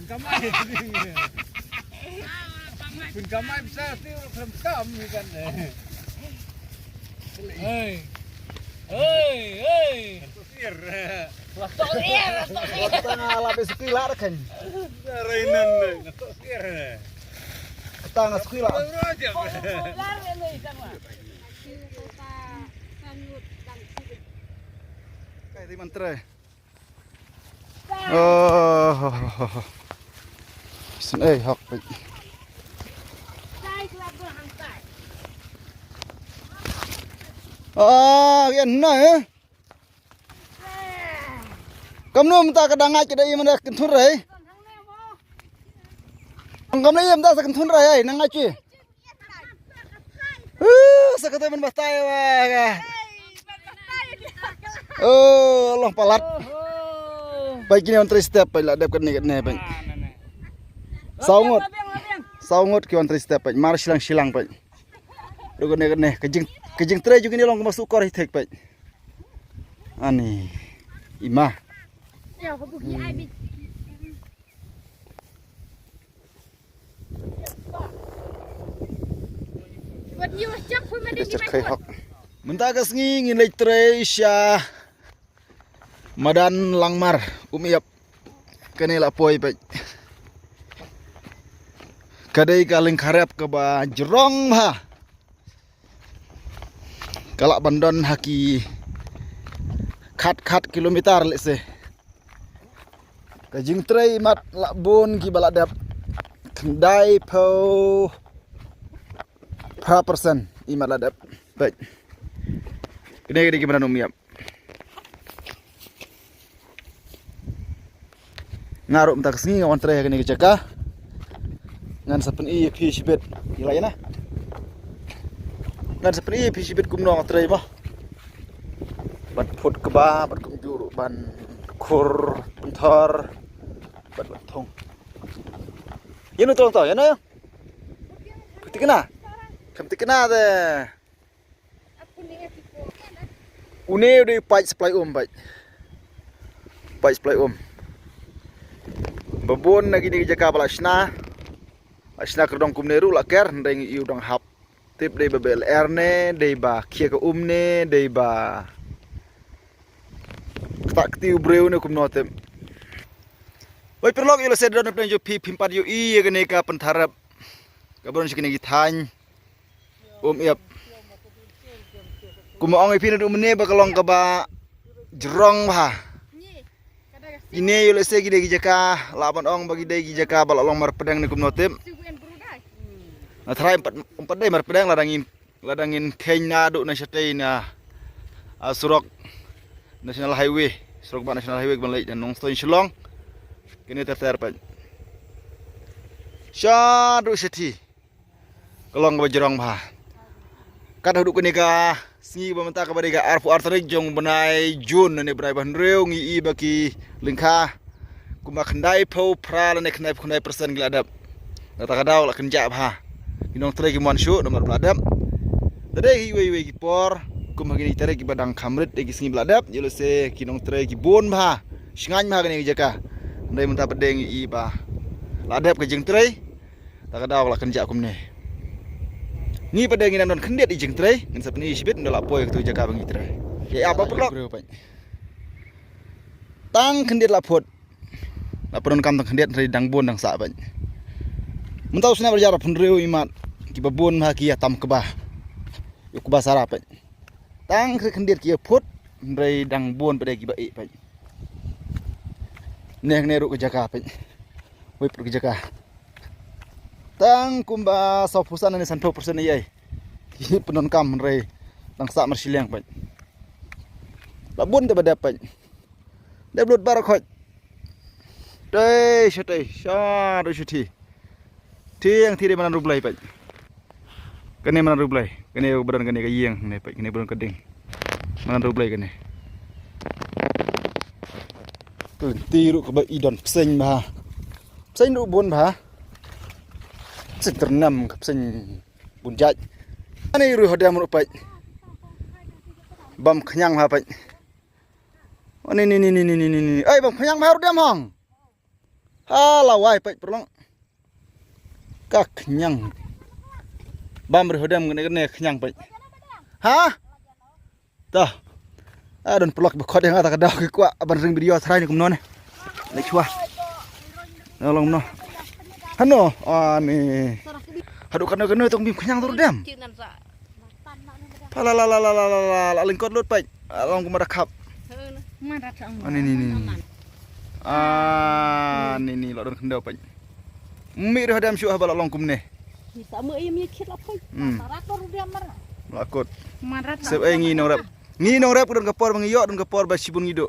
kamay. Pun kamay bisa tiu kelam kan. Hei. Tosir. Tosir. Tengah labis sekilar kan. Rainan tosir. Tengah sekilar. Kayak di mantra. Oh. Sen hak. Yan na eh. Cầm nôm ta cái đằng ngay cái đây mà được thun rồi. Cầm lấy em ta sẽ thun rồi ấy, nang ngay chi. Sa cái mình bắt tay vào. Long palat. Baik ini on 3 step baik lah dapkan ni baik. Saungot ki on 3 step baik. Mar silang baik. Dogon ni kejing tray juga ni long masuk kor hitek baik. Ani imah. Ya, kau pergi habis. Buat dia macam pun ada di mana. Mentagas ngingin lay tray siya. Madan langmar umiap kanila poy baik. Kadai kaling karep ke ba jerong ha. Kalak bandon haki kat kilometer lese. Kajing tray mat lakbun ki balak dap kendai po % imat ladap baik. Kene ki badan umiap. Ngaruh mentak sengi ngawan tray kene ki jaka. Ngan sapen i fish bed gila ya nah. Ngan sapen i fish bed kumno tray bah. Ban put keba ban kum juru ban kur pentar ban thong. Yenu tong tong ya na. Ketikna. Ketikna de. Une di pipe supply baik. Pipe supply Babon lagi di jaka balasna. Asna kerdong kumneru laker ndeng iu dong hap. Tip dei ba BLR ne, dei ba kia ke ne, dei ba tak tiu breu ne kumno tem. Oi perlok ilo sedon pen jo pimpat yo I gene ka pentharap. Kabon sikene githany. Iap. Kumaong ipin du mene ba kalong ka ba jerong ba. Ini yo lese gide jaka laban ong bagi dei jaka balalong mar pedang ne kumno tem. Nah, try empat deh mar pedang ladangin kenya do na syatay na surok national highway national highway ban dan nong stoin Shillong kini ter pa syadu seti kolong ba jerong ba kada huduk kini ka singi ba menta ka ba ga arfu artarik jong benai jun ne benai ban reu ngi baki lingka kuma khandai po pra ne khandai % giladap kata kadau la kenja ba inong tray ki manshu nomor beladap. Tadi hiwe ki por kum hagini tray ki badang kamrit ki singi beladap jelo se kinong tray ki bon ba singany ma gani jaka. Ndai munta pedeng I ba. Ladap ke jeng tray. Takadaw la kenja kum ne. Ni pedeng ina non kendet I jeng tray ngan sapni sibit ndola poy tu jaka bangi tray. Ya apa pelok. Tang kendet la phot. La penon kam tang kendet tray dang bon dang sa ban. Mentau sena berjarak pun reu imat kibabun ha kia tam kebah. Yo kebah sarap. Tang kendir kia put ndai dang bon pada kiba I pa. Neh neru ke jaka pa. Wei pro ke jaka. Tang kumba 100% ni 100% ni ai. Ki penon kam ndai dang sa marsiliang pa. Labun te bada pa. Dai blut barakot. Dai syatay syadu syuti. Tiang tidak mana rublai pak. Kene mana rublai. Kene beran kene kayang ne pak. Kene beran keding. Mana rublai kene. Tiru ke ba idon peseng bah. Peseng ru bon bah. Peseng ternam ke peseng bunjat. Ani ru hodam ru pak. Bam kenyang bah pak. Oh ni. Ai bam kenyang bah ru dam hang. Halawai pai perlong. Kak kenyang. Bam berhodam gene kenyang pai. Ha? Tah. Adon pelok bekot yang ata kada ke kuat aban ring video serai ni kumno ne. Nek chua. Nolong no. Hano, ani. Haduk kena tong bim kenyang tur dam. Cinan sa. Ala lingkot lut pai. Along kumarakap. Marat sang. Ni. Ni lo don kendau pai. Mi hodam syuh bala long kumne. Bisa mo iya mi kit apa? Marat ru dia mar. Lakot. Marat. Sep ngi nong rap. Ngi nong rap don kapor bang yo don kapor ba sibun ngido.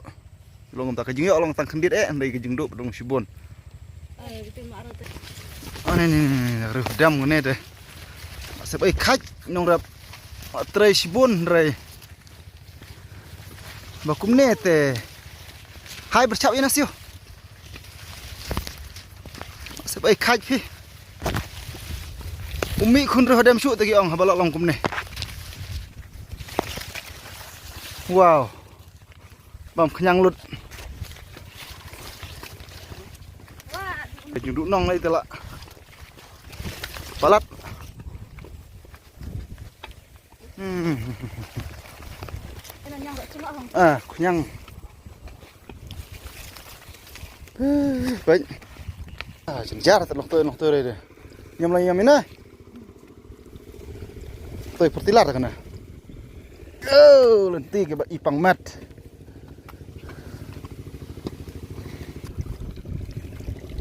Long tak kejeng yo long tang kendit ndai kejeng do dong sibun. Betul marat. Ni hodam ngene de. Sep kaj nong rap. Trai sibun rai. Bakum nete. Hai bercap ina siu. Sep kaj pi. Umi kun hodam syuk tagi ong habalak long kumne. Wow. Bam kenyang lut. Kejung duk nong lai telak. Palat. Kenyang. Baik. Cenjar telok tu re. Nyam lai nyam ina. Toy pertilar kana. Oh, lenti ke ipang mat.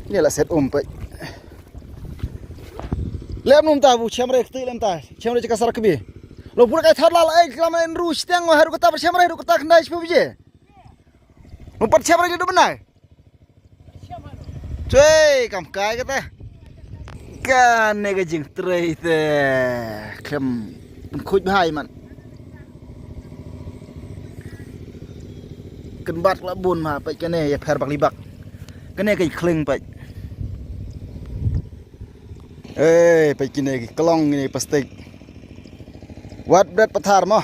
Ni lah set pai. Lem num ta bu chamre khti lem ta. Chamre jaka sarak bi. Lo pura kai thar lal ai klamain ru stang haru kata ber chamre ru kata khandai spu bije. Numpat chamre ni do benai. Cuy, kam kai kata. Kan ne gajing trei te. Kem khoj bhai man. Ken bat la bun ma pai kene ya pher bak libak. Kene kai kleng pai. Pai kene ki kelong ni plastik. Wat berat pathar mo.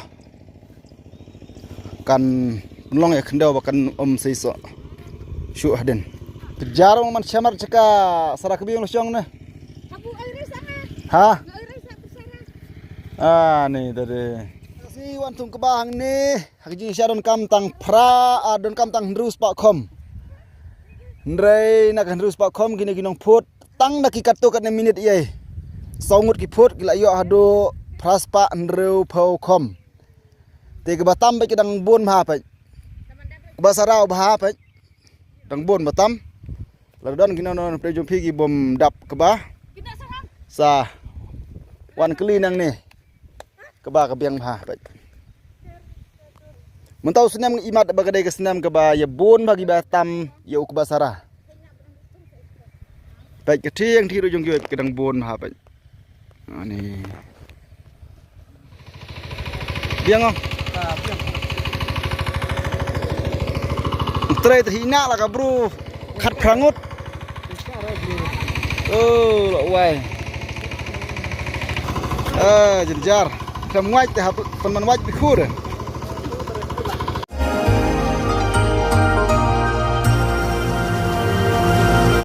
Kan long ya kendau bakan seiso. Syuh den. Jarang man chamar ceka sarak biung losong ne. Abu air sana. Ha? Air sana. Ni tadi. Si wantung kebang ni. Hakji syadon kam tang pra adon kam tang ndrus pak khom. Ndrei nak ndrus pak khom gini ginong phut tang nak katu kat minit iai. Songut ki phut gila yo ado pras pa ndreu phau khom. Te ke batam pe kedang bon ma pa. Basarau bah pa. Dang bon batam. Ladon gina non prejum pigi bom dap kebah. Sa wan keli nang ni. Kebah kebiang bah pa. Mentau senam imat bagadai ke senam kebah ya bon bagi batam ya ukba sarah. Baik ketiang thiru jong yo kedang bon bah pa. Ni. Biang oh. Trai terhina lah bro. Khat prangut. Oh, wai. Jenjar. Kam ngaj teh penman waj bikhur.